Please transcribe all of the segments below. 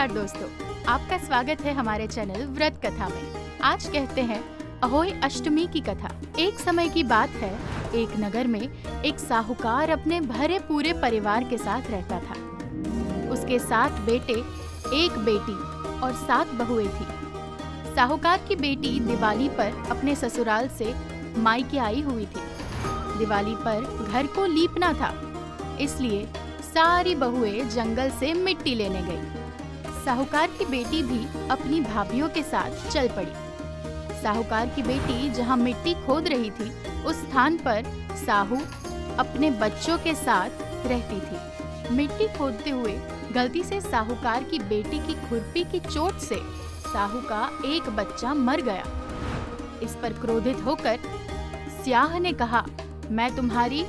नमस्कार दोस्तों, आपका स्वागत है हमारे चैनल व्रत कथा में। आज कहते हैं अहोई अष्टमी की कथा। एक समय की बात है, एक नगर में एक साहूकार अपने भरे पूरे परिवार के साथ रहता था। उसके 7 बेटे, 1 बेटी और 7 बहुएं थी। साहूकार की बेटी दिवाली पर अपने ससुराल से मायके आई हुई थी। दिवाली पर घर को लीपना था, इसलिए सारी बहुएं जंगल से मिट्टी लेने गई। साहूकार की बेटी भी अपनी भाभियों के साथ चल पड़ी। साहूकार की बेटी जहां मिट्टी खोद रही थी, उस स्थान पर साहू अपने बच्चों के साथ रहती थी। मिट्टी खोदते हुए गलती से साहूकार की बेटी की खुरपी की चोट से साहू का एक बच्चा मर गया। इस पर क्रोधित होकर स्याह ने कहा, मैं तुम्हारी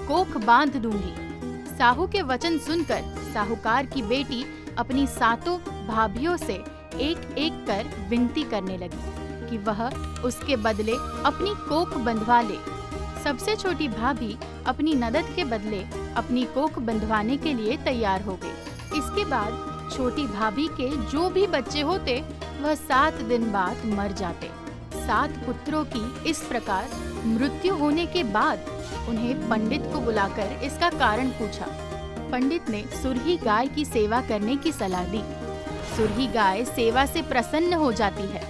कोख बांध दूंगी। साहू के वचन सुनकर साहूकार की बेटी अपनी 7 भाभियों से एक-एक कर विनती करने लगी कि वह उसके बदले अपनी कोख बंधवा ले। सबसे छोटी भाभी अपनी ननद के बदले अपनी कोख बंधवाने के लिए तैयार हो गई। इसके बाद छोटी भाभी के जो भी बच्चे होते, वह 7 दिन बाद मर जाते। 7 पुत्रों की इस प्रकार मृत्यु होने के बाद उन्हें पंडित को बुलाकर इसका कारण पूछा। पंडित ने सुरही गाय की सेवा करने की सलाह दी। सुरही गाय सेवा से प्रसन्न हो जाती है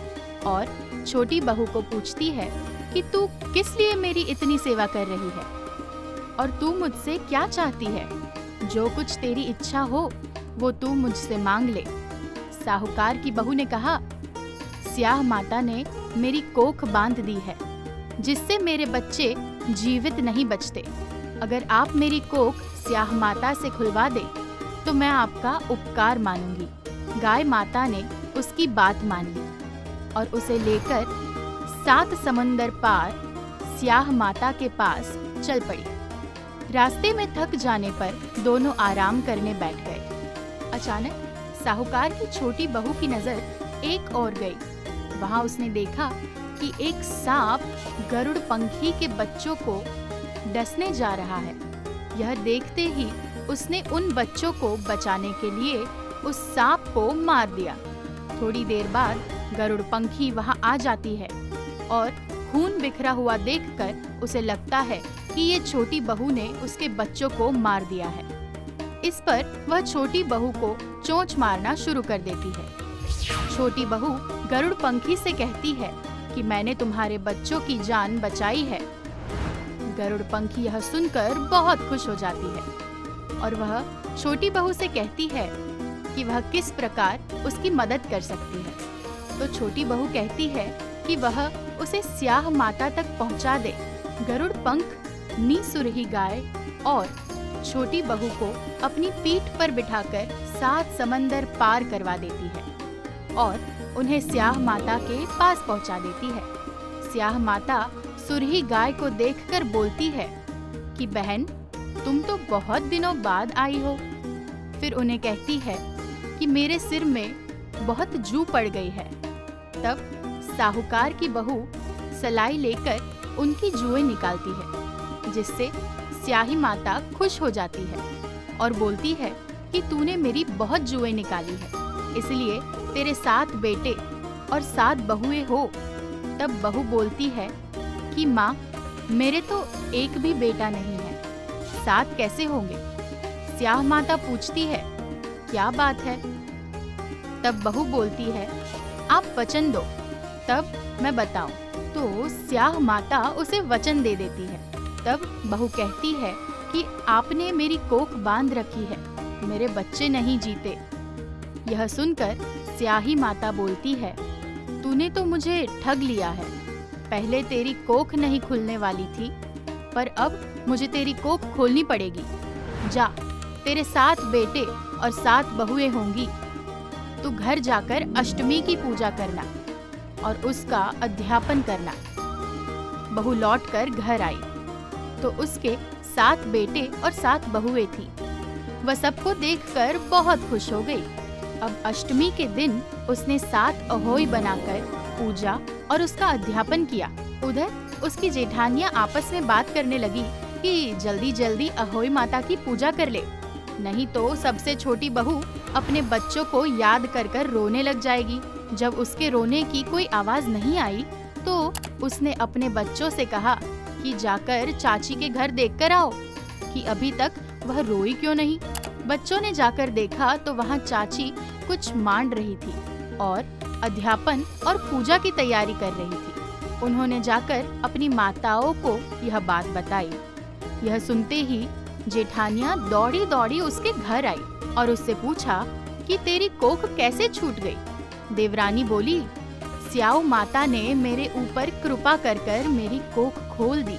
और छोटी बहू को पूछती है कि तू किस लिए मेरी इतनी सेवा कर रही है और तू मुझसे क्या चाहती है? जो कुछ तेरी इच्छा हो वो तू मुझसे मांग ले। साहूकार की बहू ने कहा, स्याह माता ने मेरी कोख बांध दी है, जिससे मेरे बच्चे जीवित नहीं बचते। अगर आप मेरी कोख स्याह माता से खुलवा दे तो मैं आपका उपकार मानूंगी। गाय माता ने उसकी बात मान ली और उसे लेकर 7 समंदर पार स्याह माता के पास चल पड़ी। रास्ते में थक जाने पर दोनों आराम करने बैठ गए। अचानक साहूकार की छोटी बहू की नजर एक ओर गई। वहां उसने देखा कि एक सांप गरुड़ पंखी के बच्चों को डसने जा रहा है। यह देखते ही उसने उन बच्चों को बचाने के लिए उस सांप को मार दिया। थोड़ी देर बाद गरुड़ पंखी वहां आ जाती है और खून बिखरा हुआ देखकर उसे लगता है कि ये छोटी बहू ने उसके बच्चों को मार दिया है। इस पर वह छोटी बहू को चोंच मारना शुरू कर देती है। छोटी बहू गरुड़ पंखी से कहती है कि मैंने तुम्हारे बच्चों की जान बचाई है। गरुड़ पंखी यह सुनकर बहुत खुश हो जाती है और वह छोटी बहू से कहती है कि वह किस प्रकार उसकी मदद कर सकती है। तो छोटी बहू कहती है कि वह उसे स्याह माता तक पहुंचा दे। गरुड़ पंख सुरही गाय और छोटी बहू को अपनी पीठ पर बिठाकर 7 समंदर पार करवा देती है और उन्हें स्याह माता के पास पहुंचा देती है। स्याह माता सुरही गाय को देखकर बोलती है कि बहन, तुम तो बहुत दिनों बाद आई हो। फिर उन्हें कहती है कि मेरे सिर में बहुत जू पड़ गई है। तब साहूकार की बहू सलाई लेकर उनकी जुएं निकालती है, जिससे स्याही माता खुश हो जाती है और बोलती है कि तूने मेरी बहुत जुएं निकाली है, इसलिए तेरे 7 बेटे और 7 बहुएं हो। तब बहू बोलती है कि माँ, मेरे तो एक भी बेटा नहीं है, 7 कैसे होंगे? स्याह माता पूछती है, क्या बात है? तब बहू बोलती है, आप वचन दो, तब मैं बताऊं। तो स्याह माता उसे वचन दे देती है। तब बहू कहती है कि आपने मेरी कोख बांध रखी है, मेरे बच्चे नहीं जीते। यह सुनकर स्याही माता बोलती है, तूने तो मुझे ठग लिया है। पहले तेरी कोख नहीं खुलने वाली थी, पर अब मुझे तेरी कोख खोलनी पड़ेगी। जा, तेरे 7 बेटे और 7 बहुएं होंगी। तू घर जाकर अष्टमी की पूजा करना और उसका अध्यापन करना। बहू लौटकर घर आई तो उसके 7 बेटे और 7 बहुएं थी। वह सबको देखकर बहुत खुश हो गई। अब अष्टमी के दिन उसने 7 अहोई बनाकर पूजा और उसका अध्यापन किया। उधर उसकी जेठानियां आपस में बात करने लगी कि जल्दी जल्दी अहोई माता की पूजा कर ले। नहीं तो सबसे छोटी बहू अपने बच्चों को याद कर कर रोने लग जाएगी। जब उसके रोने की कोई आवाज नहीं आई तो उसने अपने बच्चों से कहा कि जाकर चाची के घर देखकर आओ कि अभी तक वह रोई क्यों नहीं। बच्चों ने जाकर देखा तो वहाँ चाची कुछ मांड रही थी और अध्यापन और पूजा की तैयारी कर रही थी। उन्होंने जाकर अपनी माताओं को यह बात बताई। यह सुनते ही जेठानियाँ दौड़ी दौड़ी उसके घर आई और उससे पूछा कि तेरी कोख कैसे छूट गई। देवरानी बोली, स्याऊ माता ने मेरे ऊपर कृपा कर कर मेरी कोख खोल दी।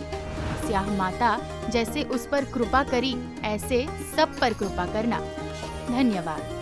स्याह माता जैसे उस पर कृपा करी ऐसे सब पर कृपा करना। धन्यवाद।